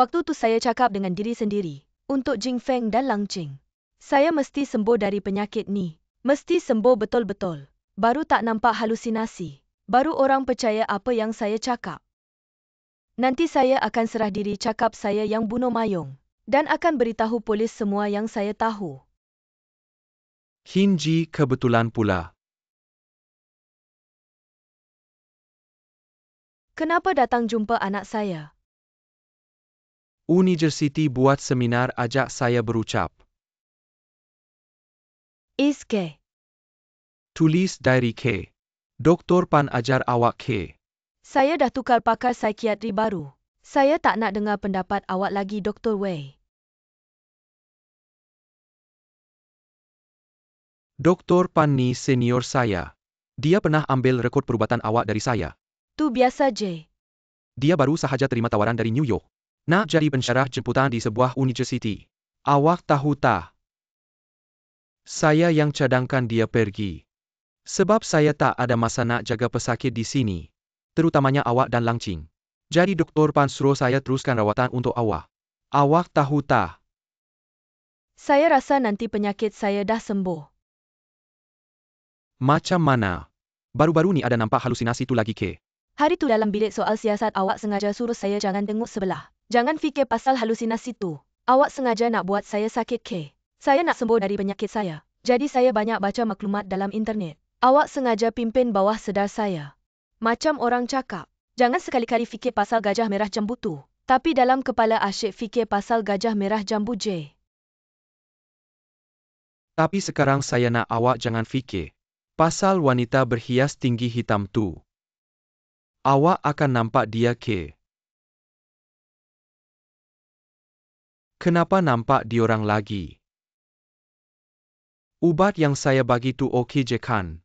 Waktu tu saya cakap dengan diri sendiri, untuk Jing Feng dan Lang Ching. Saya mesti sembuh dari penyakit ni. Mesti sembuh betul-betul. Baru tak nampak halusinasi. Baru orang percaya apa yang saya cakap. Nanti saya akan serah diri cakap saya yang bunuh Mayong. Dan akan beritahu polis semua yang saya tahu. Hin Ji kebetulan pula. Kenapa datang jumpa anak saya? University buat seminar ajak saya berucap. Ke. Tulis diary ke. Doktor Pan ajar awak ke. Saya dah tukar pakar psikiatri baru. Saya tak nak dengar pendapat awak lagi, Dr. Wei. Doktor Pan ni senior saya. Dia pernah ambil rekod perubatan awak dari saya. Tu biasa je. Dia baru sahaja terima tawaran dari New York. Nak jadi pensyarah jemputan di sebuah universiti. Awak tahu tak? Saya yang cadangkan dia pergi. Sebab saya tak ada masa nak jaga pesakit di sini. Terutamanya awak dan Lang Ching. Jadi Doktor Pan suruh saya teruskan rawatan untuk awak. Awak tahu tak? Saya rasa nanti penyakit saya dah sembuh. Macam mana? Baru-baru ni ada nampak halusinasi tu lagi ke? Hari tu dalam bilik soal siasat awak sengaja suruh saya jangan tengok sebelah. Jangan fikir pasal halusinasi tu. Awak sengaja nak buat saya sakit ke? Saya nak sembuh dari penyakit saya. Jadi saya banyak baca maklumat dalam internet. Awak sengaja pimpin bawah sedar saya. Macam orang cakap, jangan sekali-kali fikir pasal gajah merah jambu tu. Tapi dalam kepala asyik fikir pasal gajah merah jambu je. Tapi sekarang saya nak awak jangan fikir pasal wanita berhias tinggi hitam tu. Awak akan nampak dia ke? Kenapa nampak diorang lagi? Ubat yang saya bagi tu okey je kan?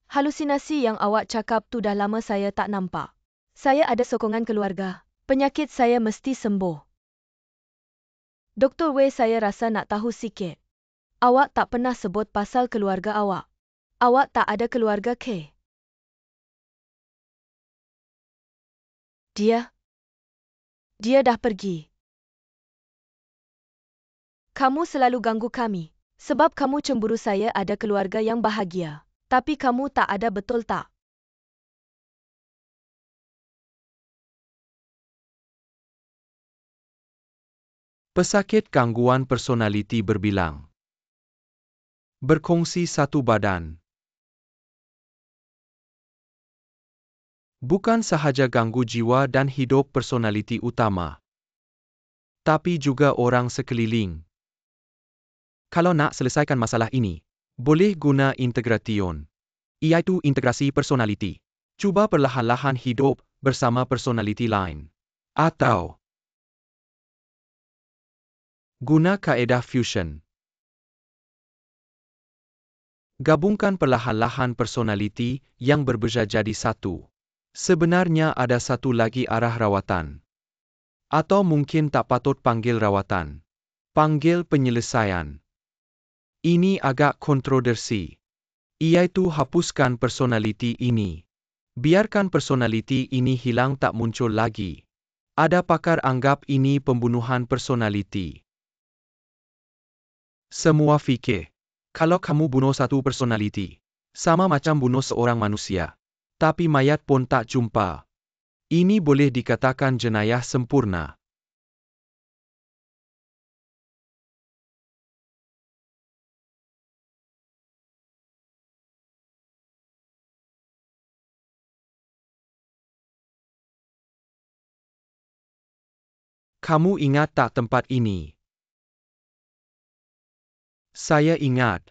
Halusinasi yang awak cakap tu dah lama saya tak nampak. Saya ada sokongan keluarga. Penyakit saya mesti sembuh. Dr. Wei, saya rasa nak tahu sikit. Awak tak pernah sebut pasal keluarga awak. Awak tak ada keluarga ke? Dia dah pergi. Kamu selalu ganggu kami. Sebab kamu cemburu saya ada keluarga yang bahagia. Tapi kamu tak ada, betul tak? Pesakit gangguan personaliti berbilang. Berkongsi satu badan. Bukan sahaja ganggu jiwa dan hidup personaliti utama. Tapi juga orang sekeliling. Kalau nak selesaikan masalah ini, boleh guna integration. Iaitu integrasi personaliti. Cuba perlahan-lahan hidup bersama personaliti lain. Atau guna kaedah fusion. Gabungkan perlahan-lahan personaliti yang berbeza jadi satu. Sebenarnya ada satu lagi arah rawatan. Atau mungkin tak patut panggil rawatan. Panggil penyelesaian. Ini agak kontroversi. Iaitu hapuskan personaliti ini. Biarkan personaliti ini hilang, tak muncul lagi. Ada pakar anggap ini pembunuhan personaliti. Semua fikir, kalau kamu bunuh satu personaliti, sama macam bunuh seorang manusia. Tapi mayat pun tak jumpa. Ini boleh dikatakan jenayah sempurna. Kamu ingat tak tempat ini? Saya ingat.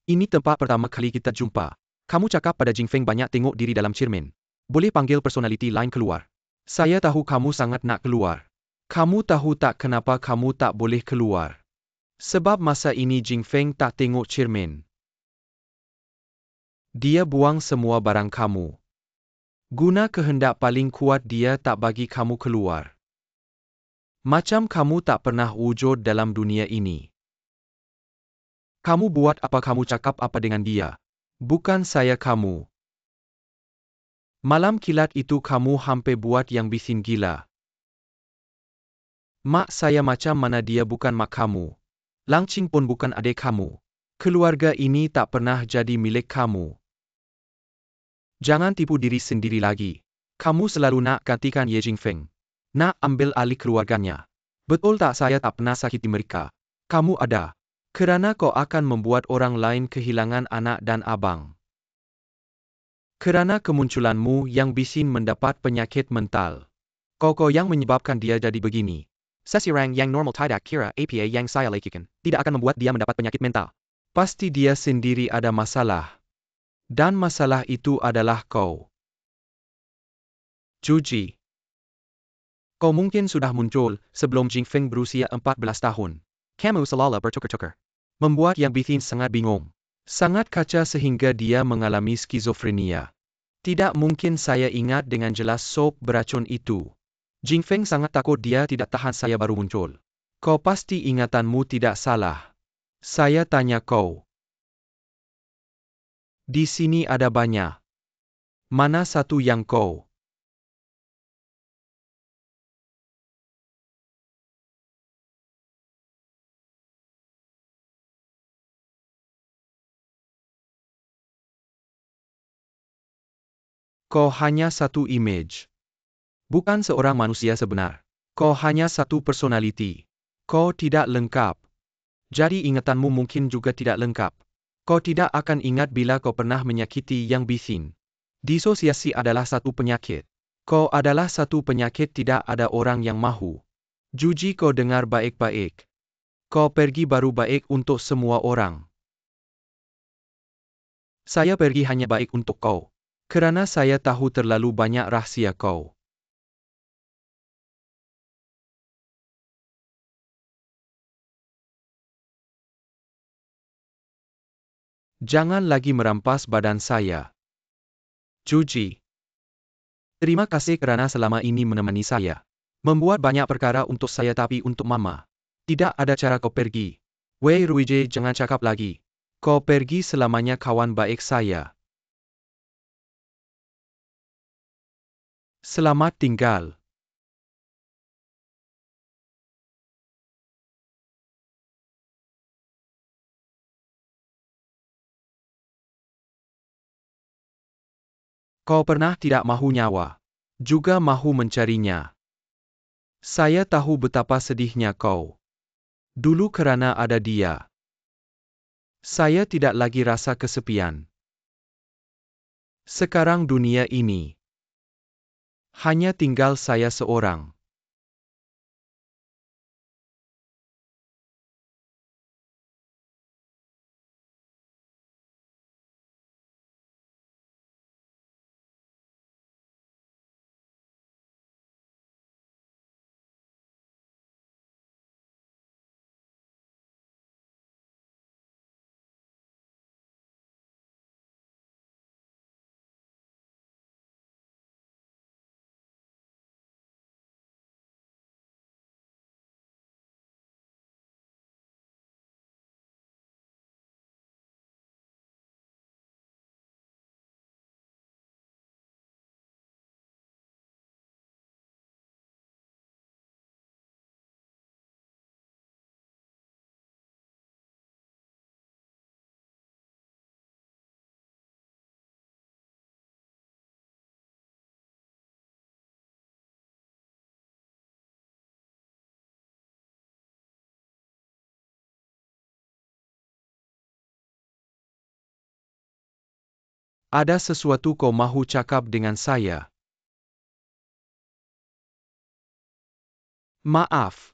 Ini tempat pertama kali kita jumpa. Kamu cakap pada Jing Feng banyak tengok diri dalam cermin. Boleh panggil personaliti lain keluar. Saya tahu kamu sangat nak keluar. Kamu tahu tak kenapa kamu tak boleh keluar? Sebab masa ini Jing Feng tak tengok cermin. Dia buang semua barang kamu. Guna kehendak paling kuat dia tak bagi kamu keluar. Macam kamu tak pernah wujud dalam dunia ini. Kamu buat apa, kamu cakap apa dengan dia. Bukan saya kamu. Malam kilat itu kamu hampir buat yang bikin gila. Mak saya macam mana dia bukan mak kamu. Lang Ching pun bukan adik kamu. Keluarga ini tak pernah jadi milik kamu. Jangan tipu diri sendiri lagi. Kamu selalu nak gantikan Ye Jingfeng. Nak ambil alih keluarganya. Betul tak saya tak pernah sakiti mereka? Kamu ada. Kerana kau akan membuat orang lain kehilangan anak dan abang. Kerana kemunculanmu yang bisin mendapat penyakit mental. Kau yang menyebabkan dia jadi begini. Seseorang yang normal tidak kira apa yang saya lakukan, tidak akan membuat dia mendapat penyakit mental. Pasti dia sendiri ada masalah. Dan masalah itu adalah kau. Juji. Kau mungkin sudah muncul sebelum Jingfeng berusia 14 tahun. Kamu selalu bertukar-tukar. Membuat yang bikin sangat bingung. Sangat kaca sehingga dia mengalami skizofrenia. Tidak mungkin saya ingat dengan jelas sop beracun itu. Jingfeng sangat takut dia tidak tahan saya baru muncul. Kau pasti ingatanmu tidak salah. Saya tanya kau. Di sini ada banyak. Mana satu yang kau? Kau hanya satu image. Bukan seorang manusia sebenar. Kau hanya satu personality. Kau tidak lengkap. Jadi ingatanmu mungkin juga tidak lengkap. Kau tidak akan ingat bila kau pernah menyakiti yang bisin. Disosiasi adalah satu penyakit. Kau adalah satu penyakit, tidak ada orang yang mahu. Juji, kau dengar baik-baik. Kau pergi baru baik untuk semua orang. Saya pergi hanya baik untuk kau. Kerana saya tahu terlalu banyak rahsia kau. Jangan lagi merampas badan saya. Juji. Terima kasih kerana selama ini menemani saya. Membuat banyak perkara untuk saya, tapi untuk Mama. Tidak ada cara kau pergi. Wei Ruije, jangan cakap lagi. Kau pergi selamanya, kawan baik saya. Selamat tinggal. Kau pernah tidak mahu nyawa. Juga mahu mencarinya. Saya tahu betapa sedihnya kau. Dulu kerana ada dia. Saya tidak lagi rasa kesepian. Sekarang dunia ini hanya tinggal saya seorang. Ada sesuatu kau mahu cakap dengan saya? Maaf.